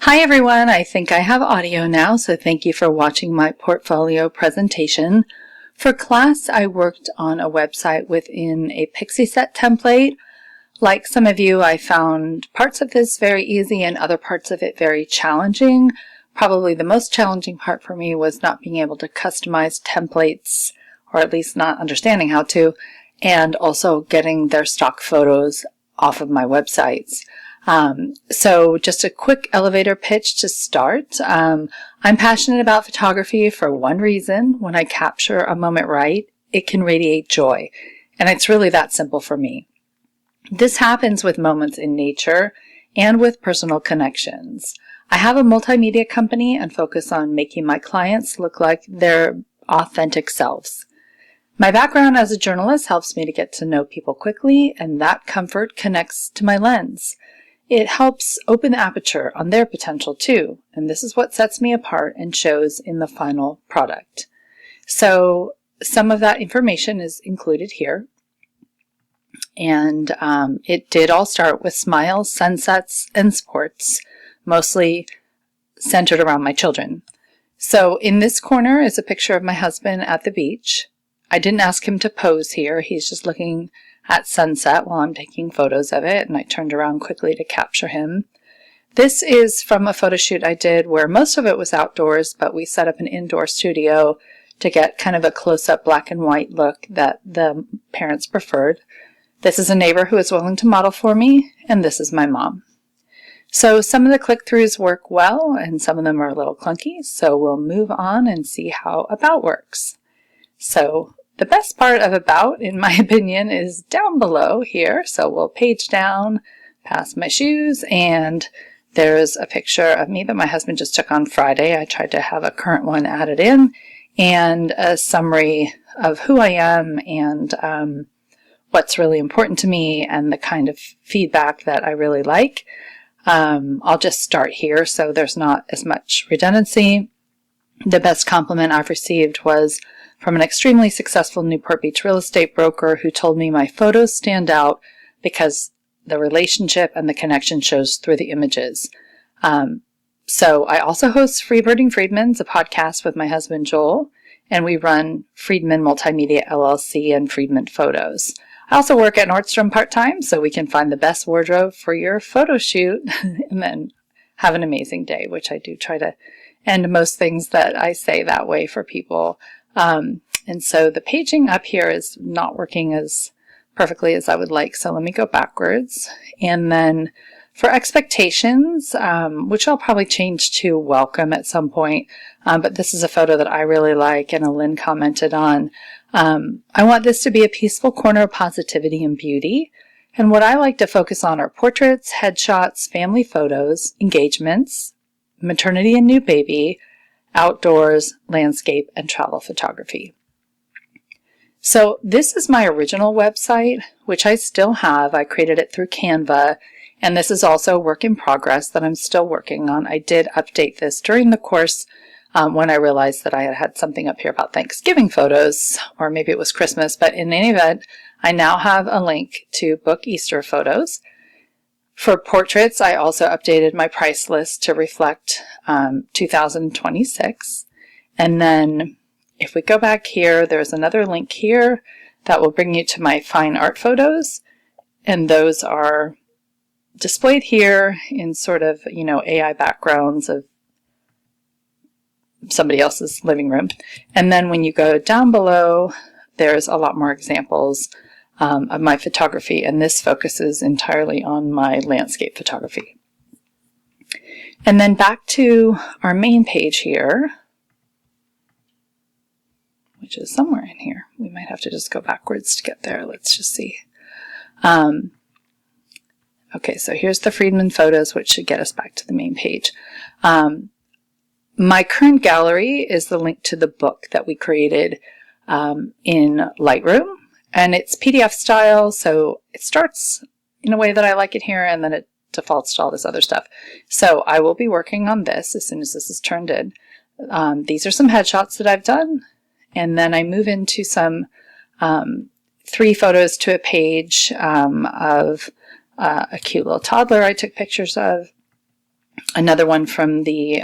Hi everyone, I think I have audio now, so thank you for watching my portfolio presentation. For class, I worked on a website within a pixie set template. Like some of you, I found parts of this very easy and other parts of it very challenging. Probably the most challenging part for me was not being able to customize templates, or at least not understanding how to, and also getting their stock photos off of my websites. So just a quick elevator pitch to start. I'm passionate about photography for one reason. When I capture a moment right, it can radiate joy. And it's really that simple for me. This happens with moments in nature and with personal connections. I have a multimedia company and focus on making my clients look like their authentic selves. My background as a journalist helps me to get to know people quickly, and that comfort connects to my lens. It helps open the aperture on their potential too, and this is what sets me apart and shows in the final product. So some of that information is included here, and it did all start with smiles, sunsets, and sports, mostly centered around my children. So in this corner is a picture of my husband at the beach. I didn't ask him to pose here. He's just looking at sunset while I'm taking photos of it, and I turned around quickly to capture him. This is from a photo shoot I did where most of it was outdoors, but we set up an indoor studio to get kind of a close-up black and white look that the parents preferred. This is a neighbor who is willing to model for me, and this is my mom. So some of the click-throughs work well, and some of them are a little clunky, so we'll move on and see how About works. So the best part of About, in my opinion, is down below here. So we'll page down past my shoes, and there's a picture of me that my husband just took on Friday. I tried to have a current one added in, and a summary of who I am and what's really important to me and the kind of feedback that I really like. I'll just start here so there's not as much redundancy. The best compliment I've received was from an extremely successful Newport Beach real estate broker who told me my photos stand out because the relationship and the connection shows through the images. So I also host Freebirding Freedman's, a podcast with my husband Joel, and we run Freedman Multimedia LLC and Freedman Photos. I also work at Nordstrom part-time, so we can find the best wardrobe for your photo shoot and then have an amazing day, which I do try to end most things that I say that way for people. And so the paging up here is not working as perfectly as I would like, so let me go backwards. And then for expectations, which I'll probably change to welcome at some point, but this is a photo that I really like and Lynn commented on. I want this to be a peaceful corner of positivity and beauty. And what I like to focus on are portraits, headshots, family photos, engagements, maternity and new baby, outdoors, landscape, and travel photography. So this is my original website, which I still have. I created it through Canva, and this is also a work in progress that I'm still working on. I did update this during the course when I realized that I had had something up here about Thanksgiving photos, or maybe it was Christmas, but in any event, I now have a link to book Easter photos. For portraits, I also updated my price list to reflect 2026. And then if we go back here, there's another link here that will bring you to my fine art photos. And those are displayed here in sort of, AI backgrounds of somebody else's living room. And then when you go down below, there's a lot more examples of my photography, and this focuses entirely on my landscape photography. And then back to our main page here, which is somewhere in here. We might have to just go backwards to get there. Let's just see. Okay, so here's the Freedman photos, which should get us back to the main page. My current gallery is the link to the book that we created in Lightroom. And it's PDF style, so it starts in a way that I like it here, and then it defaults to all this other stuff. So I will be working on this as soon as this is turned in. These are some headshots that I've done, and then I move into some 3 photos to a page of a cute little toddler I took pictures of. Another one from the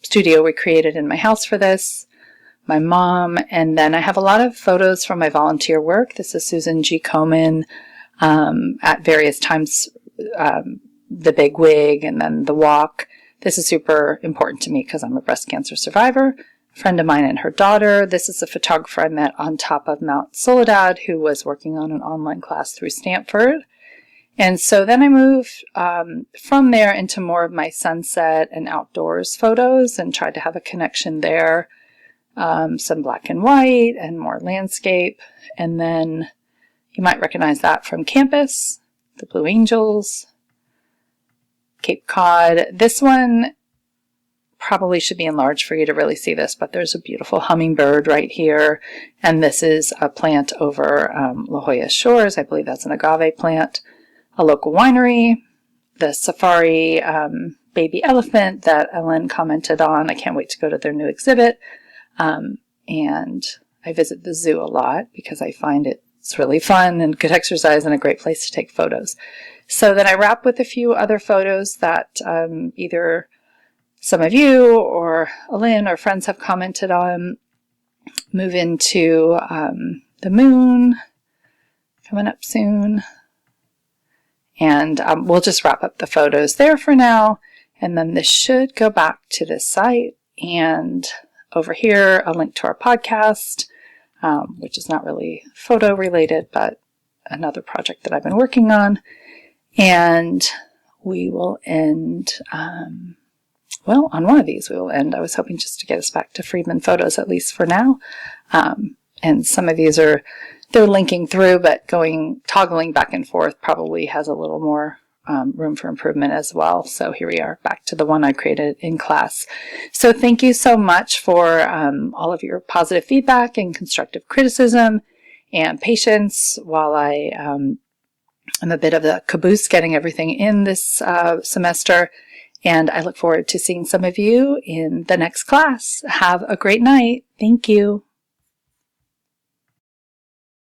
studio we created in my house for this, my mom, and then I have a lot of photos from my volunteer work. This is Susan G. Komen at various times, the big wig and then the walk. This is super important to me because I'm a breast cancer survivor. A friend of mine and her daughter. This is a photographer I met on top of Mount Soledad who was working on an online class through Stanford. And so then I moved from there into more of my sunset and outdoors photos and tried to have a connection there. Some black and white and more landscape. And then you might recognize that from campus, the Blue Angels, Cape Cod. This one probably should be enlarged for you to really see this, but there's a beautiful hummingbird right here. And this is a plant over La Jolla Shores. I believe that's an agave plant. A local winery, the safari baby elephant that Ellen commented on. I can't wait to go to their new exhibit. And I visit the zoo a lot because I find it's really fun and good exercise and a great place to take photos. So then I wrap with a few other photos that either some of you or Lynn or friends have commented on. Move into the moon coming up soon. And we'll just wrap up the photos there for now. And then this should go back to this site. And over here, a link to our podcast, which is not really photo related, but another project that I've been working on. And we will end, well, on one of these we will end. I was hoping just to get us back to Freedman photos, at least for now. And some of these they're linking through, but toggling back and forth probably has a little more room for improvement as well. So here we are back to the one I created in class. So thank you so much for all of your positive feedback and constructive criticism and patience while I'm a bit of a caboose getting everything in this semester. And I look forward to seeing some of you in the next class. Have a great night. Thank you.